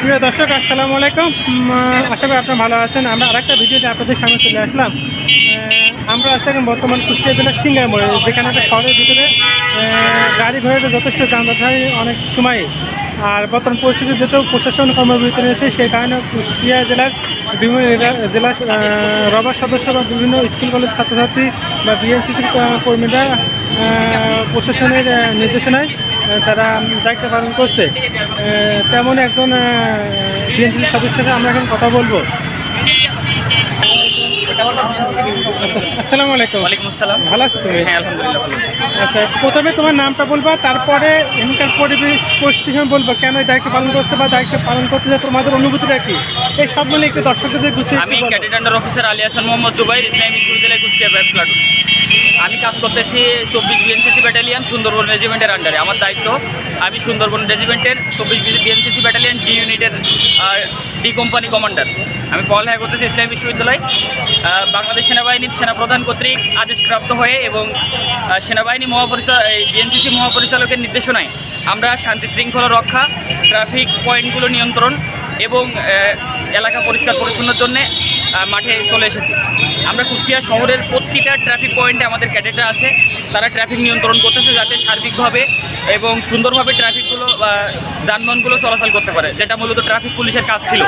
প্রিয় দর্শক, আসসালামু আলাইকুম। আশা করি আপনারা ভালো আছেন। আমরা আরেকটা ভিডিওতে আপনাদের সামনে চলে আসলাম। আমরা আছি এখন বর্তমান কুষ্টিয়া জেলার সিঙ্গার মোড়ে, যেখানে একটা শহরের ভিতরে গাড়ি ঘোড়াটা যথেষ্ট যানজট হয় অনেক সময়। আর বর্তমান পরিস্থিতি যেহেতু প্রশাসন কর্মবিরতি রয়েছে, সেই কারণে কুষ্টিয়া জেলার বিভিন্ন জেলা রবার সদস্য বা বিভিন্ন স্কুল কলেজ ছাত্রছাত্রী বা বিএনসিসির কর্মীরা প্রশাসনের নির্দেশনায় তারা দায়িত্ব পালন করছে। তেমন একজন বিএনসিসির সদস্যের আমরা এখন কথা বলবো। আসসালামু আলাইকুম। ওয়ালাইকুম আসসালাম। ভালো আছো তুমি? হ্যাঁ, আলহামদুলিল্লাহ ভালো আছি। আচ্ছা, প্রথমে তোমার নামটা বলবা, তারপরে এখানকার পরিবেশ পরিস্থিতি বলবো, কেন এই দায়িত্ব পালন করছে বা দায়িত্ব পালন করতে যে তোমাদের অনুভূতিটা কি, এই সবগুলো একটু দর্শকদের গুছিয়ে আমি cadet under officer Ali Hasan Mohammad Jubair, Islami Bishwabidyalay Kushtia bat platoon. আমি কাজ করতেছি 24 বিএনসিসি ব্যাটালিয়ন সুন্দরবন রেজিমেন্টের আন্ডারে। আমার দায়িত্ব, আমি সুন্দরবন রেজিমেন্টের 24 বিএনসিসি ব্যাটালিয়ন ডি ইউনিটের ডি কোম্পানি কমান্ডার। আমি পড়ালেখা করতেছি ইসলামী বিশ্ববিদ্যালয়। বাংলাদেশ সেনাবাহিনীর সেনাপ্রধান কর্তৃক আদেশপ্রাপ্ত হয়ে এবং সেনাবাহিনী বিএনসিসি মহাপরিচালকের নির্দেশনায় আমরা শান্তি শৃঙ্খলা রক্ষা, ট্রাফিক পয়েন্টগুলো নিয়ন্ত্রণ এবং এলাকা পরিষ্কার পরিচ্ছন্নের জন্যে মাঠে চলে এসেছি। আমরা কুষ্টিয়া শহরের প্রতিটা ট্রাফিক পয়েন্টে আমাদের ক্যাডেটরা আছে, তারা ট্রাফিক নিয়ন্ত্রণ করতেছে যাতে সার্বিকভাবে এবং সুন্দরভাবে ট্রাফিকগুলো যানবাহনগুলো চলাচল করতে পারে, যেটা মূলত ট্রাফিক পুলিশের কাজ ছিল।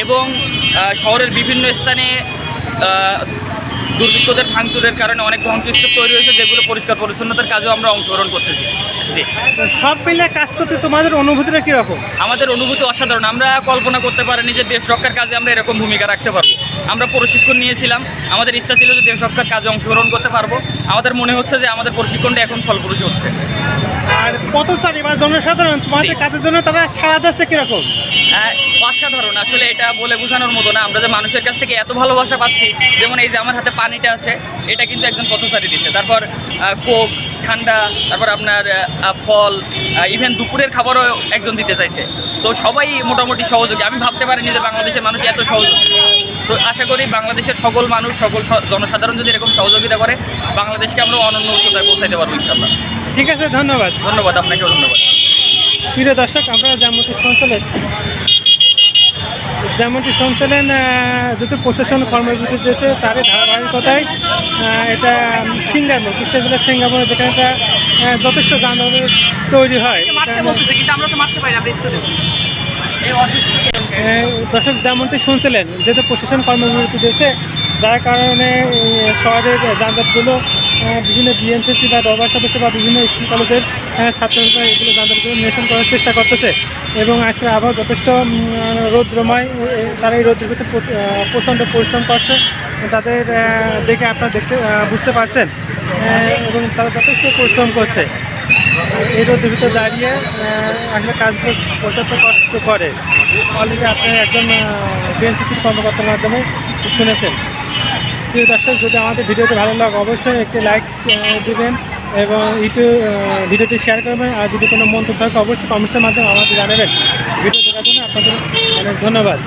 এবং শহরের বিভিন্ন স্থানে দুর্বৃত্তদের ভাঙচুরের কারণে অনেক ধ্বংসস্তূপ তৈরি হয়েছে, যেগুলো পরিষ্কার পরিচ্ছন্নতার কাজেও আমরা অংশগ্রহণ করতেছি। জি, সব মিলে কাজ করতে তোমাদের অনুভূতিটা কীরকম? আমাদের অনুভূতি অসাধারণ। আমরা কল্পনা করতে পারিনি যে দেশ রক্ষার কাজে আমরা এরকম ভূমিকা রাখতে পারবো। আমরা প্রশিক্ষণ নিয়েছিলাম, আমাদের ইচ্ছা ছিল যে দেশ রক্ষার কাজে অংশগ্রহণ করতে পারবো। আমাদের মনে হচ্ছে যে আমাদের প্রশিক্ষণটা এখন ফলপ্রসূ হচ্ছে। আর পথচারী বা জনসাধারণ তোমাদের কাজের জন্য তারা সাড়া দিচ্ছে কীরকম? অসাধারণ, আসলে এটা বলে বোঝানোর মতো না। আমরা যে মানুষের কাছ থেকে এত ভালোবাসা পাচ্ছি, যেমন এই যে আমার হাতে পানিটা আছে, এটা কিন্তু একজন পথচারী দিচ্ছে। তারপর কোক, ঠান্ডা, তারপর আপনার ফল, ইভেন দুপুরের খাবারও একজন দিতে চাইছে। তো সবাই মোটামুটি সহযোগী। আমি ভাবতে পারিনি যে বাংলাদেশের মানুষ এত সহযোগী। তো আশা করি বাংলাদেশের সকল মানুষ, সকল জনসাধারণ যদি এরকম সহযোগিতা করে, বাংলাদেশকে আমরা অনন্য উচ্চতায় পৌঁছাইতে পারবো ইনশাল্লাহ। ঠিক আছে, ধন্যবাদ। ধন্যবাদ, আপনাকেও ধন্যবাদ। প্রিয় দর্শক, আপনারা যেমনটি শুনছিলেন যেহেতু প্রশাসন কর্মসূচি দিয়েছে, তারই ধারাবাহিকতায় এটা সিঙ্গাপুর, কুষ্টিয়া জেলার সিঙ্গাপুর, যেখানে একটা যথেষ্ট যানবাহন তৈরি হয়। দর্শক, যেমনটি শুনছিলেন, যেহেতু প্রশাসন কর্মসূচি দিয়েছে, যার কারণে শহরের যানজটগুলো বিভিন্ন বিএনসিসি বা রবার সদস্য বা বিভিন্ন স্কুল কলেজের ছাত্রছাত্রীরা এগুলো যানজটগুলো নিরসন করার চেষ্টা করতেছে। এবং আজকের আবহাওয়া যথেষ্ট রৌদ্রময়, তারা এই রৌদ্রের ভিতরে প্রচণ্ড পরিশ্রম করছে, তাদের দেখে আপনারা বুঝতে পারছেন। এবং তারা যথেষ্ট পরিশ্রম করছে, এই রোদের ভিতরে দাঁড়িয়ে আসলে কাজগুলো পর্যাপ্ত কষ্ট করে। অলরেডি আপনি একজন বিএনসিসির কর্মকর্তার মাধ্যমে শুনেছেন। প্রিয় দর্শক, যদি আমাদের ভিডিওটি ভালো লাগে অবশ্যই একটি লাইক দেবেন এবং ভিডিওটি শেয়ার করবেন। আর যদি কোনো মন্তব্য থাকে অবশ্যই কমেন্টসের মাধ্যমে আমাদের জানাবেন। ভিডিও দেখার জন্য আপনাদের অনেক ধন্যবাদ।